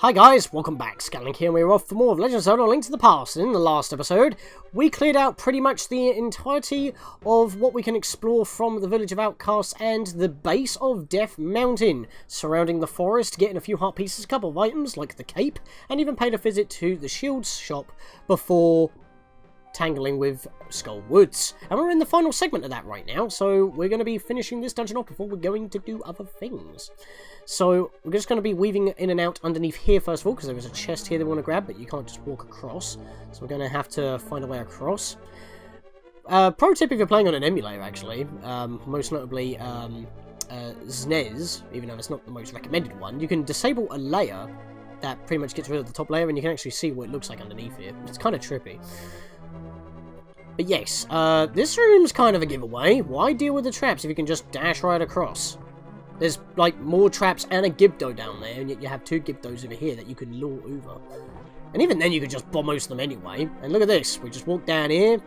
Hi guys, welcome back. Scatlink here, and we're off for more of Legend of Zelda: A Link to the Past. And in the last episode, we cleared out pretty much the entirety of what we can explore from the Village of Outcasts and the base of Death Mountain, surrounding the forest, getting a few heart pieces, a couple of items like the cape, and even paid a visit to the Shields shop before tangling with Skull Woods. And we're in the final segment of that right now, so we're going to be finishing this dungeon off before we're going to do other things. So we're just going to be weaving in and out underneath here first of all, because there is a chest here that we want to grab, but you can't just walk across. So we're going to have to find a way across. Pro tip if you're playing on an emulator, actually, most notably SNES, even though it's not the most recommended one, you can disable a layer that pretty much gets rid of the top layer, and you can actually see what it looks like underneath here. It's kind of trippy. But yes, this room's kind of a giveaway. Why deal with the traps if you can just dash right across? There's, like, more traps and a Gibdo down there, and yet you have two Gibdos over here that you can lure over. And even then, you could just bomb most of them anyway. And look at this. We just walk down here.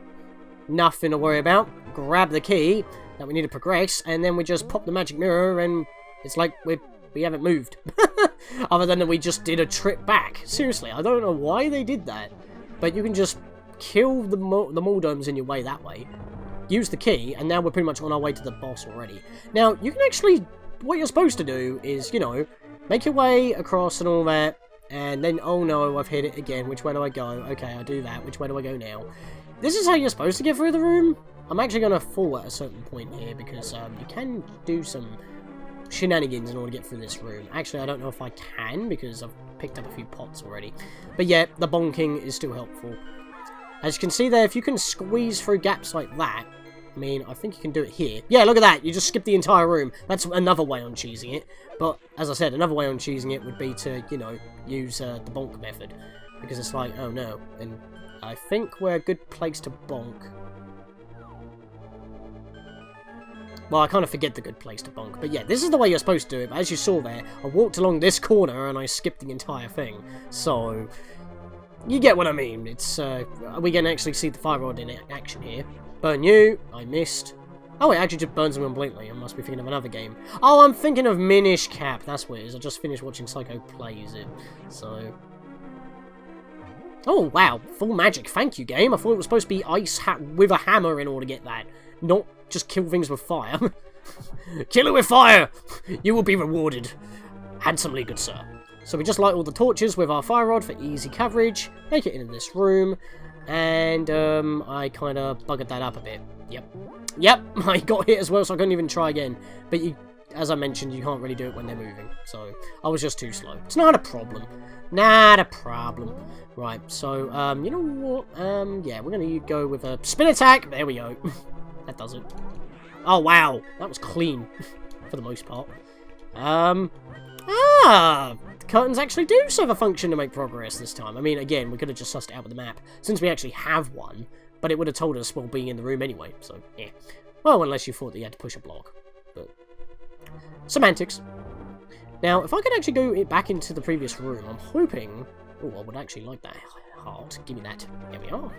Nothing to worry about. Grab the key that we need to progress, and then we just pop the magic mirror, and it's like we haven't moved. Other than that we just did a trip back. Seriously, I don't know why they did that. But you can just kill the Moldoms in your way that way. Use the key, and now we're pretty much on our way to the boss already. Now, you can actually... What you're supposed to do is, you know, make your way across and all that, and then, oh no, I've hit it again. Which way do I go? Okay, I do that. Which way do I go now? This is how you're supposed to get through the room. I'm actually going to fall at a certain point here, because you can do some shenanigans in order to get through this room. Actually, I don't know if I can, because I've picked up a few pots already. But yeah, the bonking is still helpful. As you can see there, if you can squeeze through gaps like that, I mean, I think you can do it here. Yeah, look at that. You just skip the entire room. That's another way on cheesing it. But, as I said, another way on cheesing it would be to, you know, use the bonk method. Because it's like, oh no. And I think we're a good place to bonk. Well, I kind of forget the good place to bonk. But yeah, this is the way you're supposed to do it. But as you saw there, I walked along this corner and I skipped the entire thing. So... you get what I mean. It's, we can actually see the fire rod in action here. Burn you. I missed. Oh, it actually just burns them completely. I must be thinking of another game. Oh, I'm thinking of Minish Cap. That's what it is. I just finished watching Psycho plays it. So... oh, wow. Full magic. Thank you, game. I thought it was supposed to be ice with a hammer in order to get that. Not just kill things with fire. Kill it with fire! You will be rewarded. Handsomely, good sir. So we just light all the torches with our fire rod for easy coverage, make it into this room, and I kind of buggered that up a bit. Yep, I got hit as well, so I couldn't even try again. But you, as I mentioned, you can't really do it when they're moving, so I was just too slow. It's not a problem. Not a problem. Right, so, you know what? Yeah, we're going to go with a spin attack. There we go. That does it. Oh, wow. That was clean, for the most part. Curtains actually do serve a function to make progress this time. I mean, again, we could have just sussed it out with the map, since we actually have one, but it would have told us while being in the room anyway, so, yeah. Well, unless you thought that you had to push a block, but... semantics. Now, if I could actually go back into the previous room, I'm hoping... oh, I would actually like that heart. Give me that. There we are.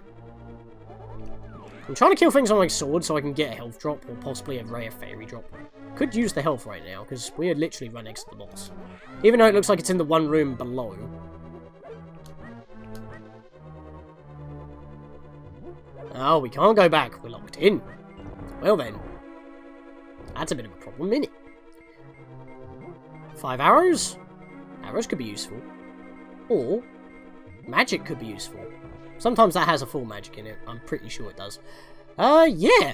I'm trying to kill things on my sword so I can get a health drop, or possibly a rare fairy drop. Could use the health right now, because we are literally right next to the boss. Even though it looks like it's in the one room below. Oh, we can't go back. We're locked in. Well then. That's a bit of a problem, isn't it? 5 arrows? Arrows could be useful. Or, magic could be useful. Sometimes that has a full magic in it. I'm pretty sure it does. Yeah.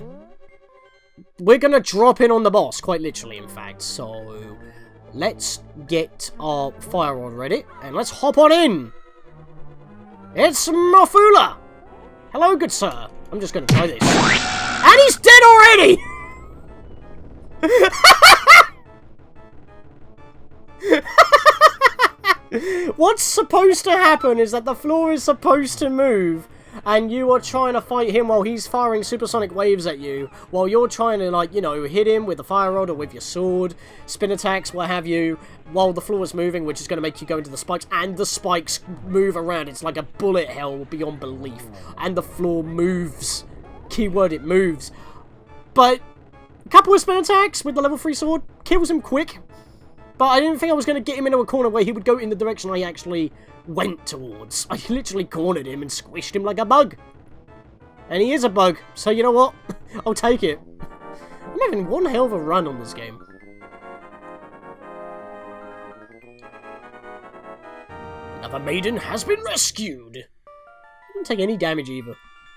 We're gonna drop in on the boss, quite literally, in fact. So, let's get our fire rod ready, and let's hop on in. It's Mofula. Hello, good sir. I'm just gonna try this. And he's dead already! What's supposed to happen is that the floor is supposed to move, and you are trying to fight him while he's firing supersonic waves at you, while you're trying to, like, you know, hit him with the fire rod or with your sword, spin attacks, what have you, while the floor is moving, which is going to make you go into the spikes, and the spikes move around. It's like a bullet hell beyond belief, and the floor moves. Keyword, it moves. But a couple of spin attacks with the level 3 sword kills him quick. But I didn't think I was going to get him into a corner where he would go in the direction I actually went towards. I literally cornered him and squished him like a bug. And he is a bug, so you know what? I'll take it. I'm having one hell of a run on this game. Another maiden has been rescued. I didn't take any damage either.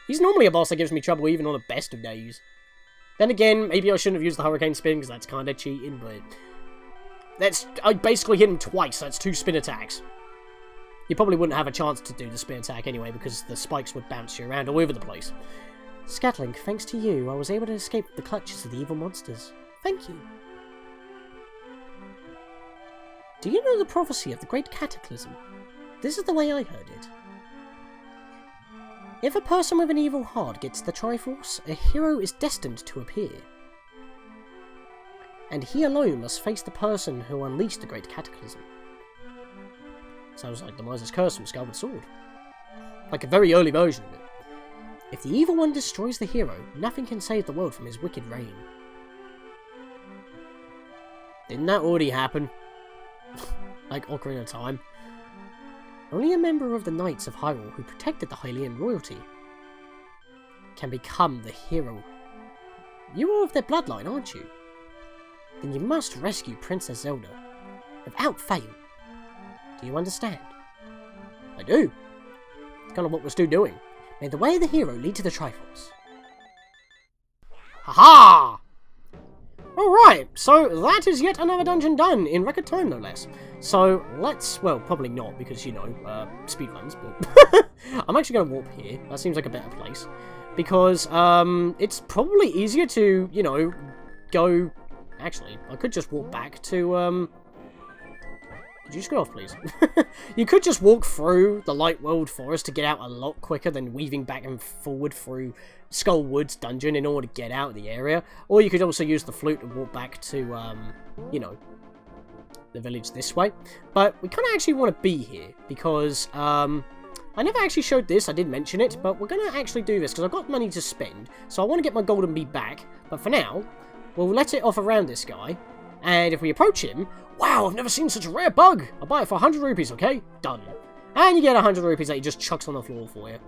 He's normally a boss that gives me trouble even on the best of days. Then again, maybe I shouldn't have used the Hurricane Spin because that's kind of cheating, but... I basically hit him twice, so that's 2 spin attacks. You probably wouldn't have a chance to do the spin attack anyway because the spikes would bounce you around all over the place. Scatlink, thanks to you, I was able to escape the clutches of the evil monsters. Thank you. Do you know the prophecy of the Great Cataclysm? This is the way I heard it. If a person with an evil heart gets the Triforce, a hero is destined to appear. And he alone must face the person who unleashed the Great Cataclysm. Sounds like the Miser's Curse from Skyward Sword. Like a very early version of it. If the evil one destroys the hero, nothing can save the world from his wicked reign. Didn't that already happen? Like Ocarina of Time? Only a member of the Knights of Hyrule who protected the Hylian royalty can become the hero. You are of their bloodline, aren't you? Then you must rescue Princess Zelda. Without fail. Do you understand? I do. It's kind of what we're still doing. May the way of the hero lead to the Triforce. Haha! Alright, so that is yet another dungeon done, in record time no less. So, let's, well, probably not, because, you know, speedruns, but... I'm actually going to warp here. That seems like a better place. Because, it's probably easier to, you know, go... Actually, I could just walk back to, Could you screw off, please? You could just walk through the Light World Forest to get out a lot quicker than weaving back and forward through Skull Woods dungeon in order to get out of the area. Or you could also use the flute and walk back to, you know, the village this way. But we kind of actually want to be here because, I never actually showed this, I did mention it, but we're going to actually do this because I've got money to spend. So I want to get my golden bee back, but for now, we'll let it off around this guy. And if we approach him, wow, I've never seen such a rare bug. I'll buy it for 100 rupees, okay? Done. And you get 100 rupees that he just chucks on the floor for you.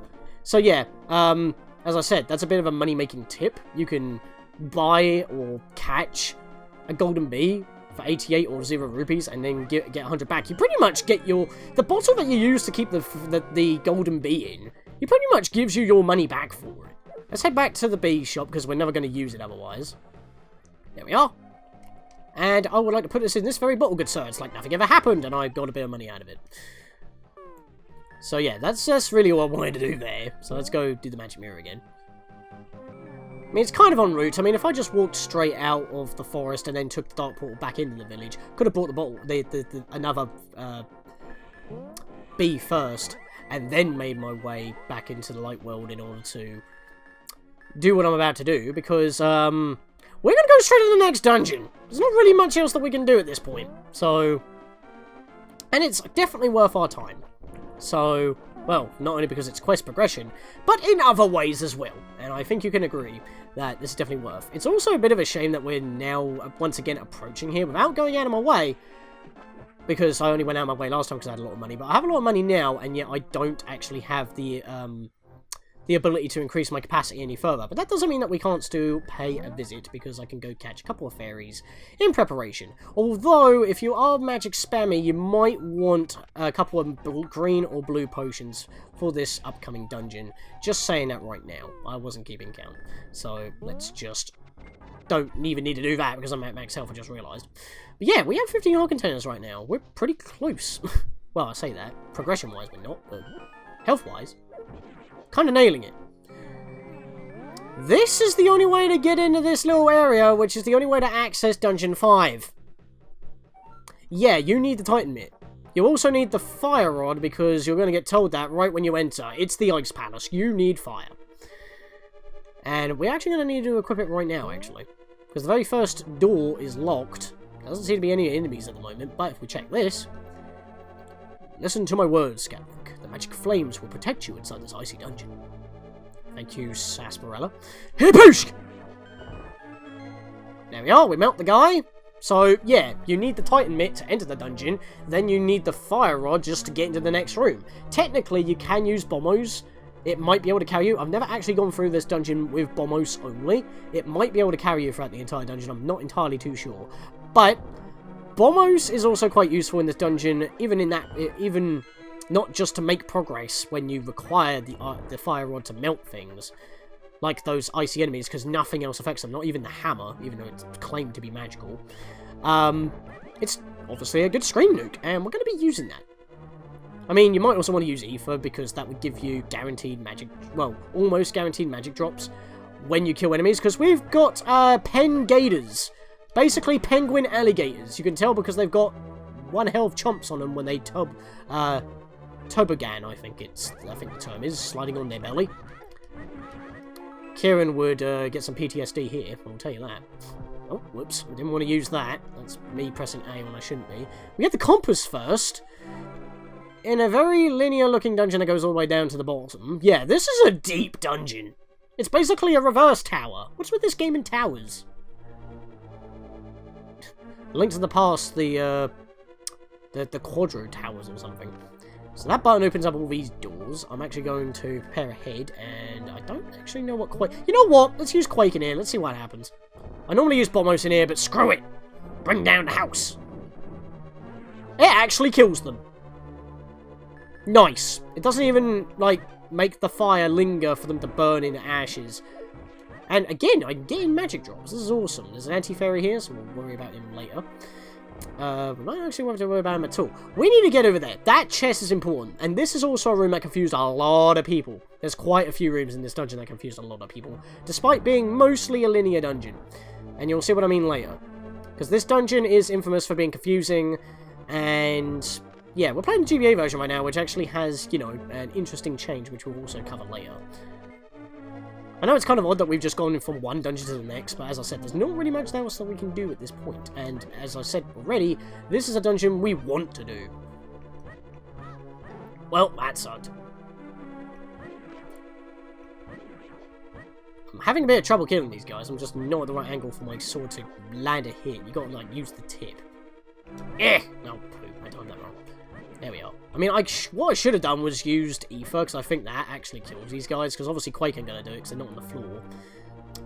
So yeah, as I said, that's a bit of a money-making tip. You can buy or catch a golden bee for 88 or 0 rupees and then get 100 back. You pretty much get the bottle that you use to keep the golden bee in, he pretty much gives you your money back for it. Let's head back to the bee shop because we're never going to use it otherwise. There we are. And I would like to put this in this very bottle, good sir. It's like nothing ever happened, and I got a bit of money out of it. So yeah, that's really all I wanted to do there. So let's go do the magic mirror again. I mean, it's kind of en route. I mean, if I just walked straight out of the forest and then took the dark portal back into the village, could have bought the bottle, another bee first, and then made my way back into the light world in order to do what I'm about to do, because we're going to go straight to the next dungeon. There's not really much else that we can do at this point. So, and it's definitely worth our time. So, well, not only because it's quest progression, but in other ways as well. And I think you can agree that this is definitely worth. It's also a bit of a shame that we're now, once again, approaching here without going out of my way. Because I only went out of my way last time because I had a lot of money. But I have a lot of money now, and yet I don't actually have the ability to increase my capacity any further. But that doesn't mean that we can't still pay a visit, because I can go catch a couple of fairies in preparation. Although, if you are magic spammy, you might want a couple of green or blue potions for this upcoming dungeon. Just saying that right now. I wasn't keeping count. So, let's just... don't even need to do that, because I'm at max health, I just realised. But yeah, we have 15 heart containers right now. We're pretty close. Well, I say that. Progression-wise, we're not, but health-wise... kind of nailing it. This is the only way to get into this little area, which is the only way to access Dungeon 5. Yeah, you need the Titan Mitt. You also need the Fire Rod, because you're going to get told that right when you enter. It's the Ice Palace. You need fire. And we're actually going to need to equip it right now, actually. Because the very first door is locked. There doesn't seem to be any enemies at the moment, but if we check this... listen to my words, Scatlink. The magic flames will protect you inside this icy dungeon. Thank you, Sarsaparilla. Here, push! There we are, we melt the guy. So, yeah, you need the Titan Mitt to enter the dungeon, then you need the Fire Rod just to get into the next room. Technically, you can use Bombos. It might be able to carry you. I've never actually gone through this dungeon with Bombos only. It might be able to carry you throughout the entire dungeon. I'm not entirely too sure. But Bombos is also quite useful in this dungeon, even not just to make progress when you require the Fire Rod to melt things, like those icy enemies, because nothing else affects them, not even the hammer, even though it's claimed to be magical. It's obviously a good screen nuke, and we're going to be using that. I mean, you might also want to use Ether, because that would give you guaranteed magic, well, almost guaranteed magic drops when you kill enemies, because we've got Pengators. Basically, penguin alligators. You can tell because they've got 1 health chomps on them when they toboggan, I think the term is, sliding on their belly. Kieran would get some PTSD here, I'll tell you that. Oh, whoops, I didn't want to use that. That's me pressing A when I shouldn't be. We get the compass first. In a very linear-looking dungeon that goes all the way down to the bottom. Yeah, this is a deep dungeon. It's basically a reverse tower. What's with this game in towers? Link to the past, the Quadro Towers or something. So that button opens up all these doors. I'm actually going to prepare ahead, and I don't actually know what Quake... You know what? Let's use Quake in here. Let's see what happens. I normally use Bombos in here, but screw it. Bring down the house. It actually kills them. Nice. It doesn't even, like, make the fire linger for them to burn in ashes. And again, I'm getting magic drops. This is awesome. There's an anti-fairy here, so we'll worry about him later. We don't actually have to worry about him at all. We need to get over there. That chest is important. And this is also a room that confused a lot of people. There's quite a few rooms in this dungeon that confused a lot of people, despite being mostly a linear dungeon. And you'll see what I mean later. Because this dungeon is infamous for being confusing, and... yeah, we're playing the GBA version right now, which actually has, you know, an interesting change, which we'll also cover later. I know it's kind of odd that we've just gone from one dungeon to the next, but as I said, there's not really much else that we can do at this point. And as I said already, this is a dungeon we want to do. Well, that sucked. I'm having a bit of trouble killing these guys. I'm just not at the right angle for my sword to land a hit. You gotta, like, use the tip. Eh! No, poop. I done that wrong. There we are. I mean, what I should have done was used Ether, because I think that actually kills these guys, because obviously Quake ain't going to do it, because they're not on the floor.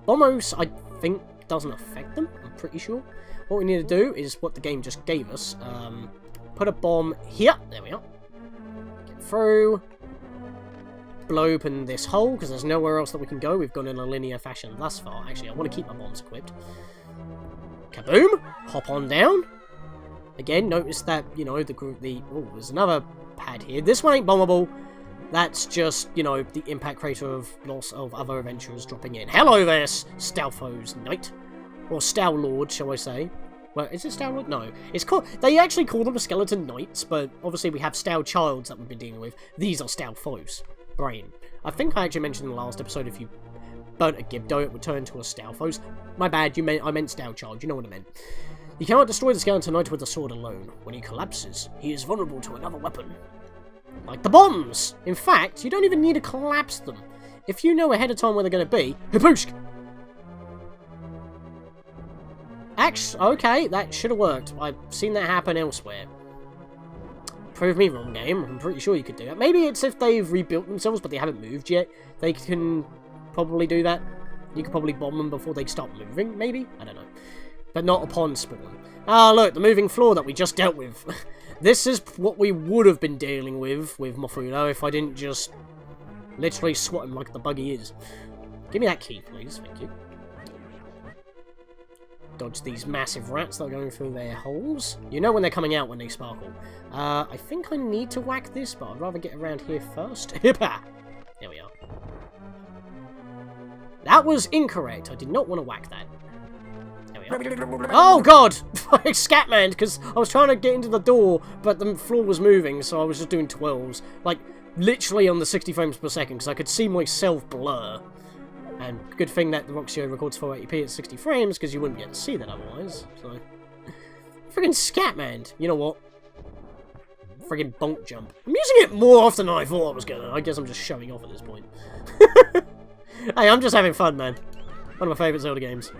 Bombos, I think, doesn't affect them, I'm pretty sure. What we need to do is what the game just gave us. Put a bomb here. There we are. Get through. Blow open this hole, because there's nowhere else that we can go. We've gone in a linear fashion thus far. Actually, I want to keep my bombs equipped. Kaboom! Hop on down. Again, notice that, you know, oh, there's another pad here. This one ain't bombable. That's just, you know, the impact crater of loss of other adventurers dropping in. Hello there, Stalfo's Knight. Or Stal-Lord, shall I say. Well, is it Stal-Lord? No. It's called... They actually call them Skeleton Knights, but obviously we have Stal-Childs that we've been dealing with. These are Stal-Foes. Brain. I think I actually mentioned in the last episode, if you burnt a Gibdo, it would turn to a Stal-Foes. My bad, I meant Stal-Child. You know what I meant. You cannot destroy the Skeleton Knight with a sword alone. When he collapses, he is vulnerable to another weapon. Like the bombs! In fact, you don't even need to collapse them. If you know ahead of time where they're going to be... Hipooshk! Actually, okay, that should have worked. I've seen that happen elsewhere. Prove me wrong, game. I'm pretty sure you could do that. Maybe it's if they've rebuilt themselves, but they haven't moved yet. They can probably do that. You could probably bomb them before they start moving, maybe? I don't know. But not upon spawn. Ah, look, the moving floor that we just dealt with. This is what we would have been dealing with Mofuno if I didn't just literally swat him like the bug he is. Give me that key, please. Thank you. Dodge these massive rats that are going through their holes. You know when they're coming out when they sparkle. I think I need to whack this, but I'd rather get around here first. Hippa! There we are. That was incorrect. I did not want to whack that. Oh god! I Scatman, because I was trying to get into the door, but the floor was moving, so I was just doing 12s. Like, literally on the 60 frames per second, because I could see myself blur. And good thing that the Roxio records 480p at 60 frames, because you wouldn't be able to see that otherwise. So, friggin' Scatman! You know what? Friggin' bonk jump. I'm using it more often than I thought I was gonna. I guess I'm just showing off at this point. Hey, I'm just having fun, man. One of my favourite Zelda games.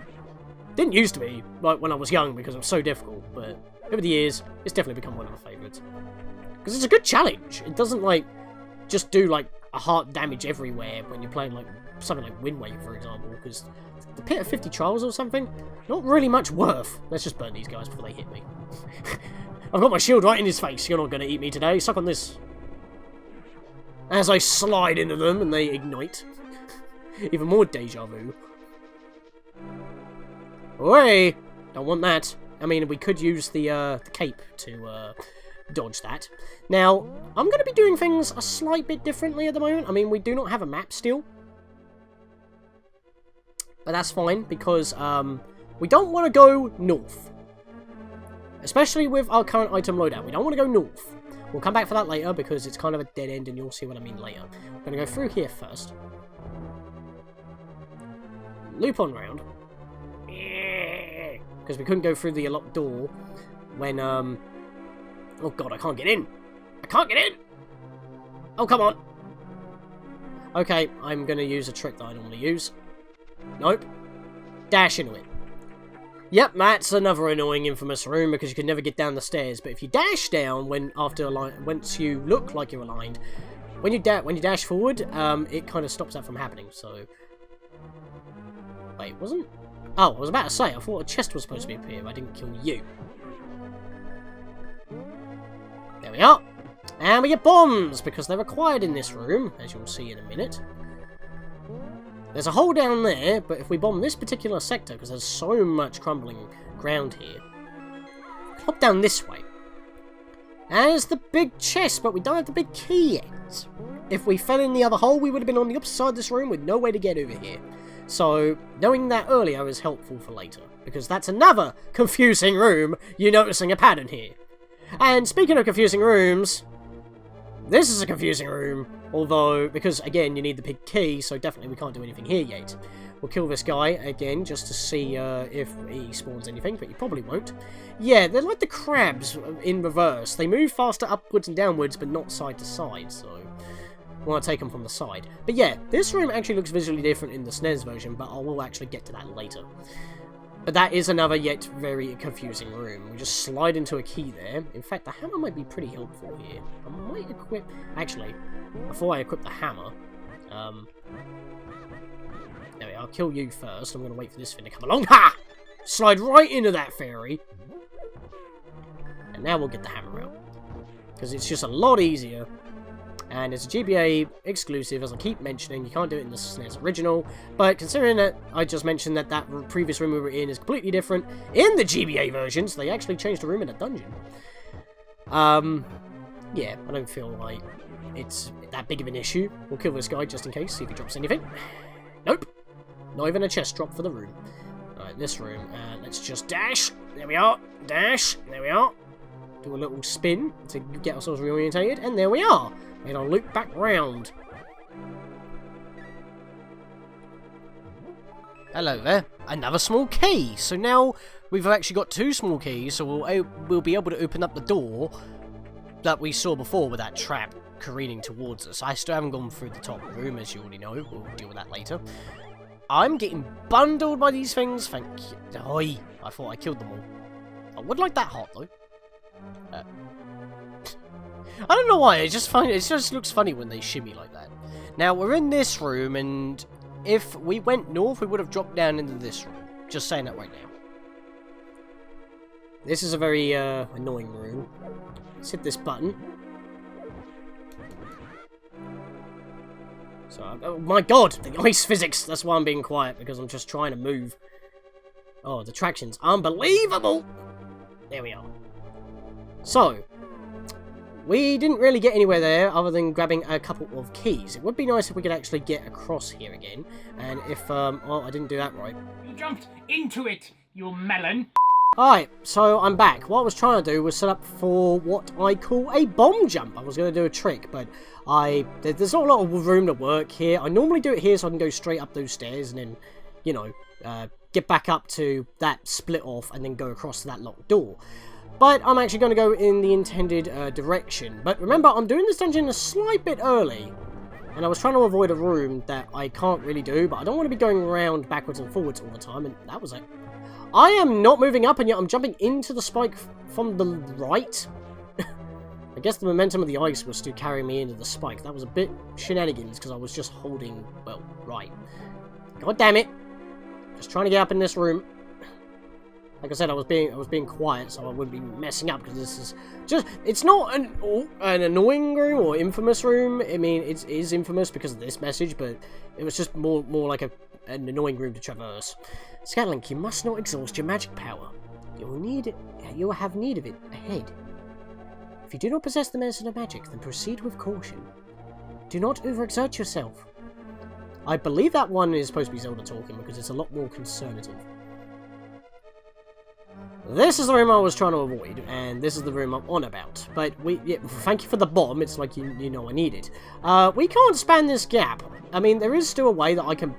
Didn't used to be, like, when I was young, because it was so difficult, but over the years, it's definitely become one of my favourites. Because it's a good challenge. It doesn't, like, just do, like, a heart damage everywhere when you're playing, like, something like Wind Waker, for example, because the Pit of 50 Trials or something, not really much worth. Let's just burn these guys before they hit me. I've got my shield right in his face. You're not going to eat me today. Suck on this. As I slide into them and they ignite. Even more deja vu. Oi! Don't want that. I mean, we could use the cape to dodge that. Now, I'm going to be doing things a slight bit differently at the moment. I mean, we do not have a map still. But that's fine, because we don't want to go north. Especially with our current item loadout. We don't want to go north. We'll come back for that later, because it's kind of a dead end, and you'll see what I mean later. We're going to go through here first. Loop on round. Because we couldn't go through the locked door when, oh god, I can't get in! I can't get in! Oh, come on! Okay, I'm going to use a trick that I normally use. Nope. Dash into it. Yep, that's another annoying infamous room because you can never get down the stairs. But if you dash down once you look like you're aligned, when you dash forward, it kind of stops that from happening. So, wait, wasn't? Oh, I was about to say, I thought a chest was supposed to be up here, but I didn't kill you. There we are. And we get bombs, because they're required in this room, as you'll see in a minute. There's a hole down there, but if we bomb this particular sector, because there's so much crumbling ground here, hop down this way. There's the big chest, but we don't have the big key yet. If we fell in the other hole, we would have been on the opposite side of this room with no way to get over here. So, knowing that earlier is helpful for later, because that's another confusing room you're noticing a pattern here. And speaking of confusing rooms, this is a confusing room, although, because again, you need the big key, so definitely we can't do anything here yet. We'll kill this guy again, just to see if he spawns anything, but he probably won't. Yeah, they're like the crabs in reverse. They move faster upwards and downwards, but not side to side, so I want to take them from the side. But yeah, this room actually looks visually different in the SNES version, but I will actually get to that later. But that is another yet very confusing room. We just slide into a key there. In fact, the hammer might be pretty helpful here. I might equip... Actually, before I equip the hammer... Anyway, I'll kill you first. I'm going to wait for this thing to come along. Ha! Slide right into that fairy. And now we'll get the hammer out. Because it's just a lot easier. And it's a GBA exclusive, as I keep mentioning. You can't do it in the SNES original. But considering that I just mentioned that that previous room we were in is completely different in the GBA version, so they actually changed the room in a dungeon. Yeah, I don't feel like it's that big of an issue. We'll kill this guy just in case, see if he drops anything. Nope. Not even a chest drop for the room. Alright, this room. Let's just dash. There we are. Dash. There we are. Do a little spin to get ourselves reorientated, and there we are. And I'll loop back round. Hello there. Another small key. So now we've actually got two small keys, so we'll be able to open up the door that we saw before with that trap careening towards us. I still haven't gone through the top room, as you already know. We'll deal with that later. I'm getting bundled by these things. Thank you. Oi. I thought I killed them all. I would like that heart, though. I don't know why, it just looks funny when they shimmy like that. Now, we're in this room, and if we went north, we would have dropped down into this room. Just saying that right now. This is a very annoying room. Let's hit this button. So, oh my god, the ice physics! That's why I'm being quiet, because I'm just trying to move. Oh, the traction's unbelievable! There we are. So, we didn't really get anywhere there other than grabbing a couple of keys. It would be nice if we could actually get across here again. And if, well, I didn't do that right. You jumped into it, you melon. Alright, so I'm back. What I was trying to do was set up for what I call a bomb jump. I was going to do a trick, but there's not a lot of room to work here. I normally do it here so I can go straight up those stairs and then, you know, get back up to that split off and then go across to that locked door. But I'm actually going to go in the intended direction. But remember, I'm doing this dungeon a slight bit early. And I was trying to avoid a room that I can't really do. But I don't want to be going around backwards and forwards all the time. And that was it. I am not moving up, and yet I'm jumping into the spike from the right. I guess the momentum of the ice was to carry me into the spike. That was a bit shenanigans, because I was just holding, well, right. God damn it. Just trying to get up in this room. Like I said, I was being quiet, so I wouldn't be messing up, because this is just... It's not an annoying room or infamous room. I mean, it is infamous because of this message, but it was just more like an annoying room to traverse. Scatlink, you must not exhaust your magic power. You will have need of it ahead. If you do not possess the medicine of magic, then proceed with caution. Do not overexert yourself. I believe that one is supposed to be Zelda talking, because it's a lot more conservative. This is the room I was trying to avoid, and this is the room I'm on about. But thank you for the bomb, it's like you know I need it. We can't span this gap. I mean, there is still a way that I can...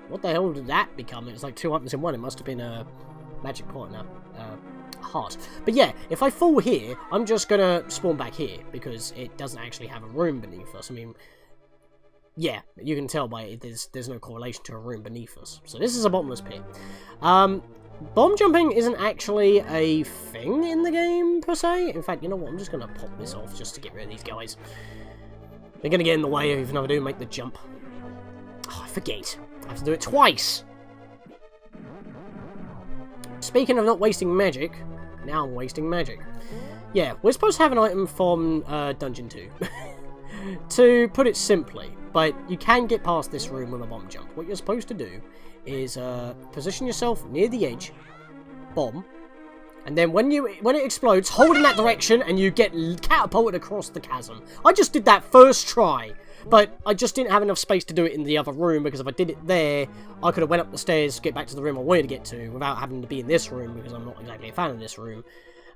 What the hell did that become? It's like 2 items in one. It must have been a magic pot and a heart. But yeah, if I fall here, I'm just gonna spawn back here, because it doesn't actually have a room beneath us. I mean, yeah, you can tell by it, there's no correlation to a room beneath us. So this is a bottomless pit. Bomb jumping isn't actually a thing in the game, per se. In fact, you know what? I'm just going to pop this off just to get rid of these guys. They're going to get in the way even if I do make the jump. Oh, I forget. I have to do it twice. Speaking of not wasting magic, now I'm wasting magic. Yeah, we're supposed to have an item from Dungeon 2. To put it simply, but you can get past this room with a bomb jump. What you're supposed to do is position yourself near the edge, bomb, and then when it explodes, hold in that direction and you get catapulted across the chasm. I just did that first try, but I just didn't have enough space to do it in the other room, because if I did it there, I could have went up the stairs, get back to the room I wanted to get to, without having to be in this room, because I'm not exactly a fan of this room.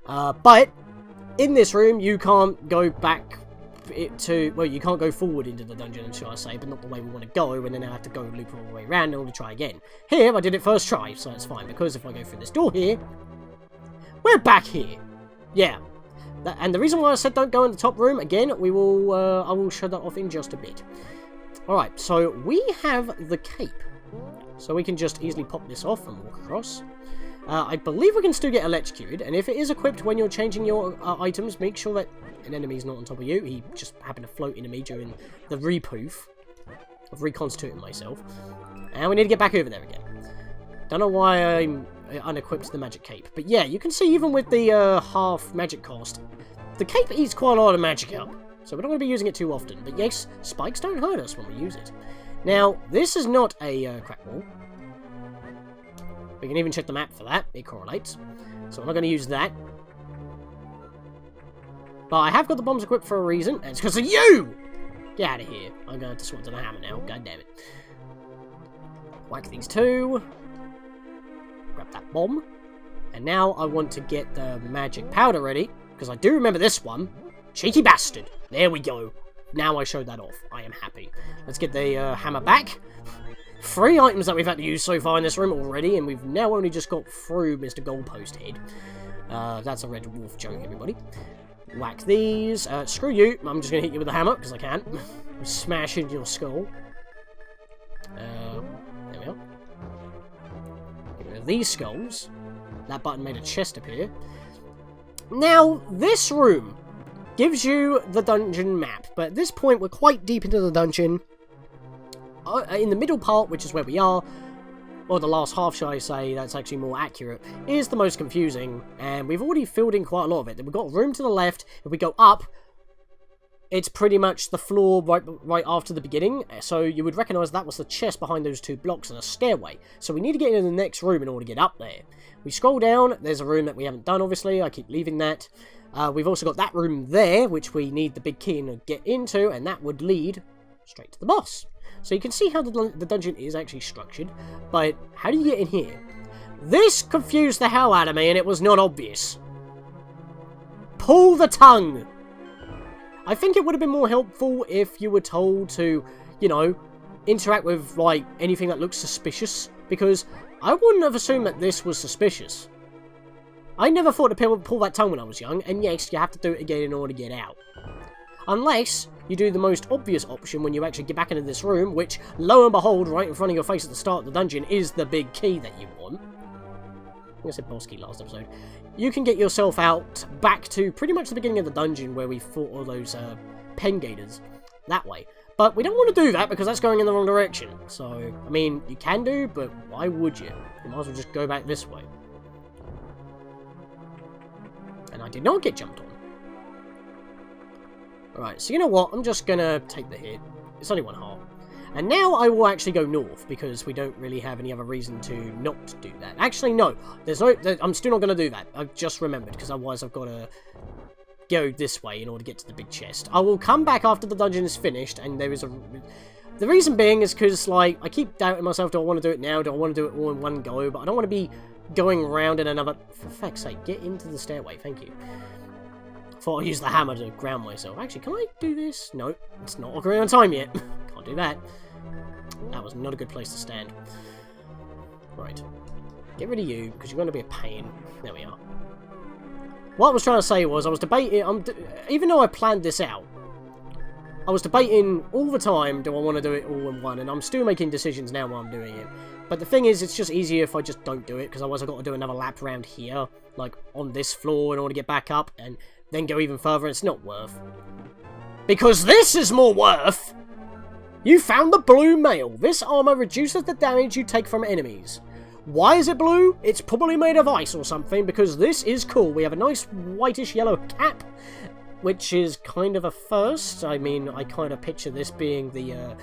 But in this room, you can't go back well, you can't go forward into the dungeon, shall I say, but not the way we want to go, and then I have to go loop all the way around in order to try again. Here, I did it first try, so it's fine, because if I go through this door here, we're back here. Yeah. And the reason why I said don't go in the top room, again, I will show that off in just a bit. Alright, so we have the cape. So we can just easily pop this off and walk across. I believe we can still get electrocuted, and if it is equipped when you're changing your items, make sure that an enemy's not on top of you. He just happened to float into me during the repoof. I've reconstituted myself. And we need to get back over there again. Don't know why I'm unequipped the magic cape. But yeah, you can see even with the half magic cost, the cape eats quite a lot of magic up. So we're not going to be using it too often. But yes, spikes don't hurt us when we use it. Now, this is not a crack wall. We can even check the map for that. It correlates. So I'm not going to use that. But I have got the bombs equipped for a reason, and it's because of you! Get out of here. I'm going to swap to the hammer now. God damn it. Whack these two. Grab that bomb. And now I want to get the magic powder ready, because I do remember this one. Cheeky bastard. There we go. Now I showed that off. I am happy. Let's get the hammer back. 3 items that we've had to use so far in this room already, and we've now only just got through Mr. Goalpost Head. That's a red wolf joke, everybody. Whack these. Screw you. I'm just going to hit you with a hammer, because I can. Smash into your skull. There we are. Get rid of these skulls. That button made a chest appear. Now, this room gives you the dungeon map, but at this point, we're quite deep into the dungeon. In the middle part, which is where we are, or the last half, shall I say, that's actually more accurate, is the most confusing, and we've already filled in quite a lot of it. We've got room to the left. If we go up, it's pretty much the floor right after the beginning, so you would recognise that was the chest behind those 2 blocks and a stairway. So we need to get into the next room in order to get up there. We scroll down, there's a room that we haven't done, obviously, I keep leaving that. We've also got that room there, which we need the big key to get into, and that would lead straight to the boss. So you can see how the dungeon is actually structured, but how do you get in here? This confused the hell out of me, and it was not obvious. Pull the tongue! I think it would have been more helpful if you were told to, you know, interact with, like, anything that looks suspicious, because I wouldn't have assumed that this was suspicious. I never thought to pull that tongue when I was young, and yes, you have to do it again in order to get out. Unless you do the most obvious option when you actually get back into this room, which, lo and behold, right in front of your face at the start of the dungeon is the big key that you want. I said Bosky last episode. You can get yourself out back to pretty much the beginning of the dungeon where we fought all those pen gators that way. But we don't want to do that because that's going in the wrong direction. So, I mean, you can do, but why would you? You might as well just go back this way. And I did not get jumped on. Alright, so you know what? I'm just going to take the hit. It's only 1 heart. And now I will actually go north, because we don't really have any other reason to not do that. Actually, no. I'm still not going to do that. I've just remembered, because otherwise I've got to go this way in order to get to the big chest. I will come back after the dungeon is finished, and there is a... The reason being is because, like, I keep doubting myself, do I want to do it now? Do I want to do it all in one go? But I don't want to be going around in another... For fuck's sake, get into the stairway, thank you. Thought I'd use the hammer to ground myself. Actually, can I do this? No, it's not agreeing on time yet. Can't do that. That was not a good place to stand. Right. Get rid of you, because you're going to be a pain. There we are. What I was trying to say was, I was debating... even though I planned this out, I was debating all the time, do I want to do it all in one? And I'm still making decisions now while I'm doing it. But the thing is, it's just easier if I just don't do it, because otherwise I've got to do another lap around here, like on this floor in order to get back up, and then go even further. It's not worth. Because this is more worth! You found the blue mail. This armor reduces the damage you take from enemies. Why is it blue? It's probably made of ice or something, because this is cool. We have a nice whitish yellow cap, which is kind of a first. I mean, I kind of picture this being the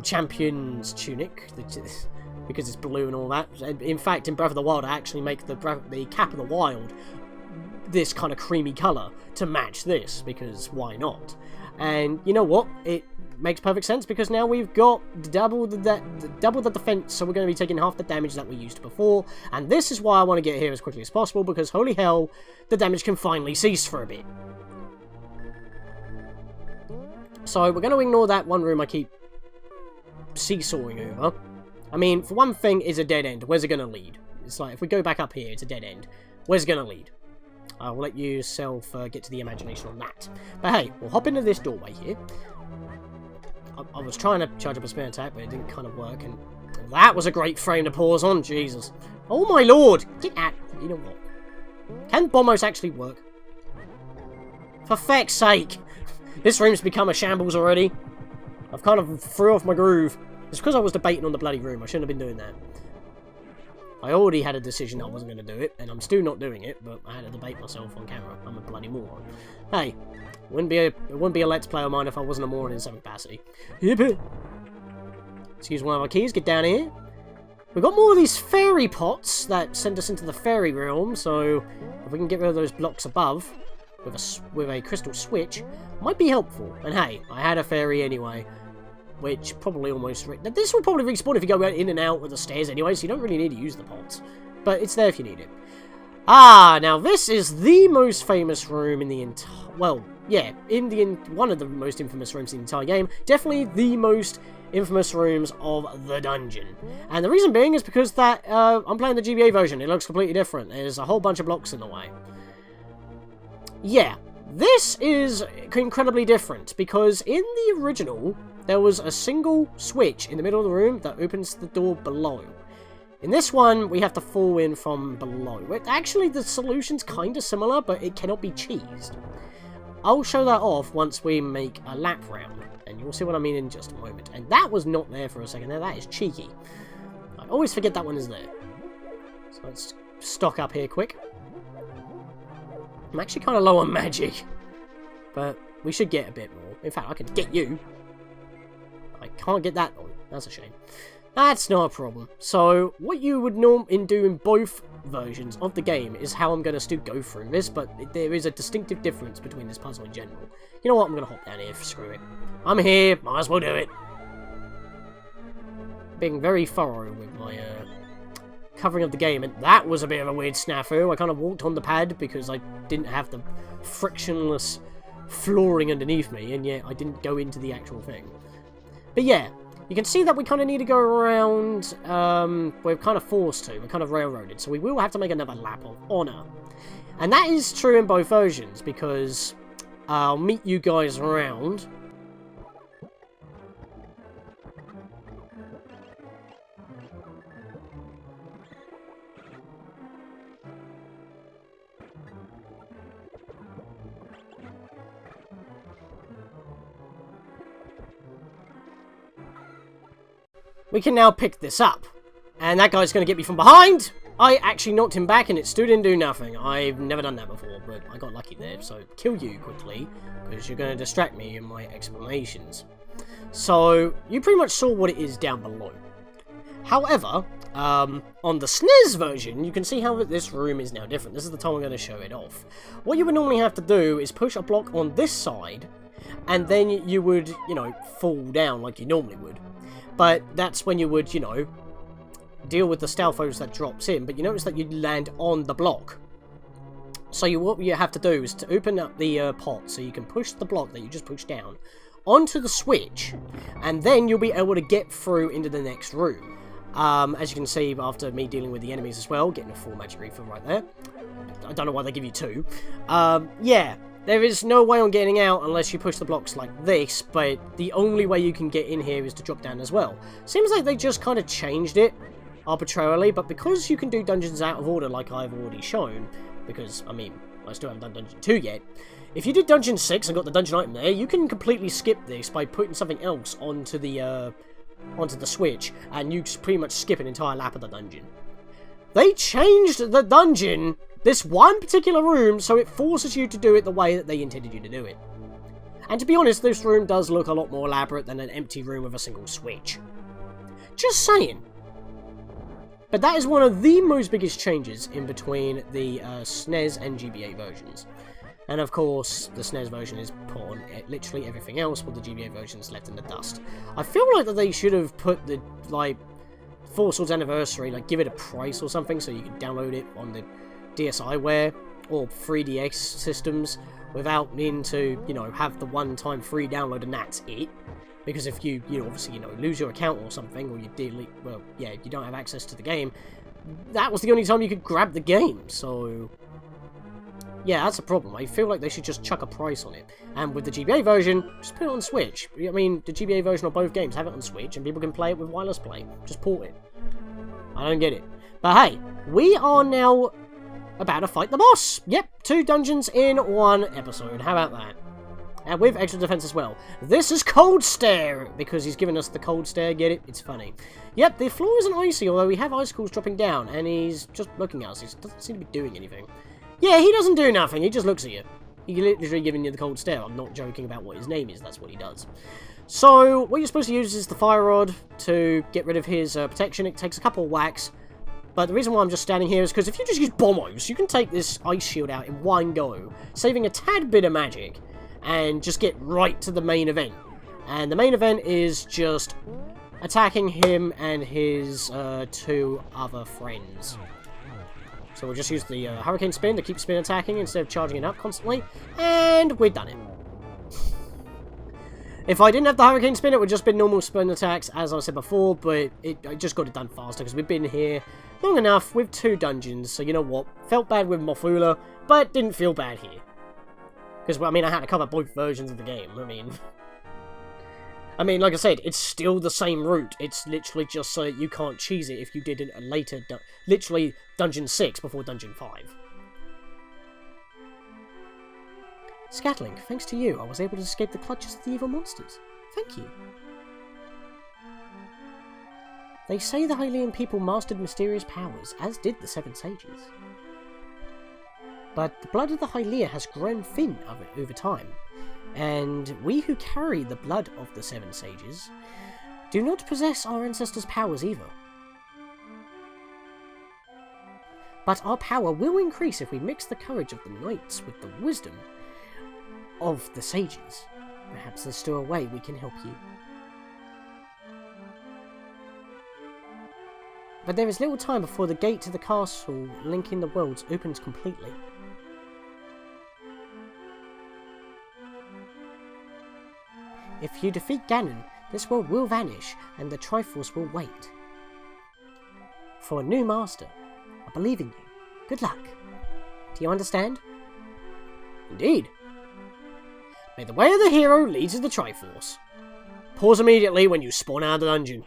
champion's tunic, because it's blue and all that. In fact, in Breath of the Wild, I actually make the cap of the wild this kind of creamy colour to match this, because why not? And you know what? It makes perfect sense, because now we've got double the defense, so we're going to be taking half the damage that we used before, and this is why I want to get here as quickly as possible, because holy hell, the damage can finally cease for a bit. So we're going to ignore that one room I keep seesawing over. I mean, for one thing, it's a dead end. Where's it going to lead? It's like, if we go back up here, it's a dead end. Where's it going to lead? I'll let you yourself get to the imagination on that. But hey, we'll hop into this doorway here. I was trying to charge up a spare attack, but it didn't kind of work, and that was a great frame to pause on, Jesus. Oh my lord! Get out! You know what? Can bombos actually work? For feck's sake! This room's become a shambles already. I've kind of threw off my groove. It's because I was debating on the bloody room. I shouldn't have been doing that. I already had a decision I wasn't going to do it, and I'm still not doing it, but I had to debate myself on camera. I'm a bloody moron. Hey, it wouldn't be a Let's Play of mine if I wasn't a moron in some capacity. Excuse one of our keys, get down here. We've got more of these fairy pots that send us into the fairy realm, so if we can get rid of those blocks above with a crystal switch, might be helpful. And hey, I had a fairy anyway, which probably almost... This will probably respawn if you go in and out with the stairs anyway, so you don't really need to use the pots. But it's there if you need it. Ah, now this is the most famous room in the entire... Well, yeah, one of the most infamous rooms in the entire game. Definitely the most infamous rooms of the dungeon. And the reason being is because that I'm playing the GBA version. It looks completely different. There's a whole bunch of blocks in the way. Yeah, this is incredibly different, because in the original, there was a single switch in the middle of the room that opens the door below. In this one, we have to fall in from below. Actually, the solution's kind of similar, but it cannot be cheesed. I'll show that off once we make a lap round, and you'll see what I mean in just a moment. And that was not there for a second there. That is cheeky. I always forget that one is there. So let's stock up here quick. I'm actually kind of low on magic, but we should get a bit more. In fact, I can get you. I can't get that on. That's a shame. That's not a problem. So, what you would normally do in both versions of the game is how I'm going to still go through this, but there is a distinctive difference between this puzzle in general. You know what? I'm going to hop down here. Screw it. I'm here. Might as well do it. Being very thorough with my covering of the game, and that was a bit of a weird snafu. I kind of walked on the pad because I didn't have the frictionless flooring underneath me, and yet I didn't go into the actual thing. But yeah, you can see that we kind of need to go around, we're kind of forced to, we're kind of railroaded, so we will have to make another lap of honour. And that is true in both versions, because I'll meet you guys around. we can now pick this up. And that guy's going to get me from behind. I actually knocked him back and it still didn't do nothing. I've never done that before, but I got lucky there. So kill you quickly, because you're going to distract me in my explanations. So you pretty much saw what it is down below. However, on the SNES version, you can see how this room is now different. This is the time I'm going to show it off. What you would normally have to do is push a block on this side, and then you would, you know, fall down like you normally would. But that's when you would, you know, deal with the Stalfos that drops in, but you notice that you land on the block. So what you have to do is to open up the pot so you can push the block that you just pushed down onto the switch, and then you'll be able to get through into the next room. As you can see, after me dealing with the enemies as well, getting a full magic refill right there. I don't know why they give you 2. Yeah, there is no way on getting out unless you push the blocks like this, but the only way you can get in here is to drop down as well. Seems like they just kind of changed it arbitrarily, but because you can do dungeons out of order like I've already shown, because, I mean, I still haven't done Dungeon 2 yet, if you did Dungeon 6 and got the dungeon item there, you can completely skip this by putting something else onto the switch, and you pretty much skip an entire lap of the dungeon. They changed the dungeon, this one particular room, so it forces you to do it the way that they intended you to do it. And to be honest, this room does look a lot more elaborate than an empty room with a single switch. Just saying. But that is one of the most biggest changes in between the SNES and GBA versions. And of course, the SNES version is put on literally everything else, while the GBA version is left in the dust. I feel like that they should have put the, like, 4 Swords Anniversary, like, give it a price or something so you can download it on the DSiWare or 3DS systems without needing to, you know, have the one-time free download and that's it. Because if you obviously, you know, lose your account or something, or you delete, well, yeah, you don't have access to the game, that was the only time you could grab the game, so yeah, that's a problem. I feel like they should just chuck a price on it. And with the GBA version, just put it on Switch. I mean, the GBA version of both games, have it on Switch, and people can play it with wireless play. Just port it. I don't get it. But hey, we are now about to fight the boss. Yep, 2 dungeons in 1 episode. How about that? And with extra defense as well. This is Cold Stare, because he's given us the Cold Stare, get it? It's funny. Yep, the floor isn't icy, although we have icicles dropping down, and he's just looking at us. He doesn't seem to be doing anything. Yeah, he doesn't do nothing, he just looks at you. He's literally giving you the Cold Stare. I'm not joking about what his name is, that's what he does. So, what you're supposed to use is the Fire Rod to get rid of his protection. It takes a couple of whacks. But the reason why I'm just standing here is because if you just use Bombos, you can take this Ice Shield out in one go, saving a tad bit of magic, and just get right to the main event. And the main event is just attacking him and his 2 other friends. So we'll just use the Hurricane Spin to keep spin attacking instead of charging it up constantly. And we've done it. If I didn't have the Hurricane Spin, it would just been normal spin attacks, as I said before, but I just got it done faster because we've been here long enough with 2 dungeons. So you know what? Felt bad with Mofula, but didn't feel bad here. Because, well, I mean, I had to cover both versions of the game. I mean, like I said, it's still the same route. It's literally just so you can't cheese it if you did it a later, literally Dungeon 6 before Dungeon 5. Scatlink, thanks to you, I was able to escape the clutches of the evil monsters. Thank you. They say the Hylian people mastered mysterious powers, as did the 7 sages. But the blood of the Hylia has grown thin over time, and we who carry the blood of the 7 sages do not possess our ancestors' powers either. But our power will increase if we mix the courage of the knights with the wisdom of the sages. Perhaps there's still a way we can help you. But there is little time before the gate to the castle linking the worlds opens completely. If you defeat Ganon, this world will vanish, and the Triforce will wait. For a new master, I believe in you. Good luck. Do you understand? Indeed. May the way of the hero lead to the Triforce. Pause immediately when you spawn out of the dungeon.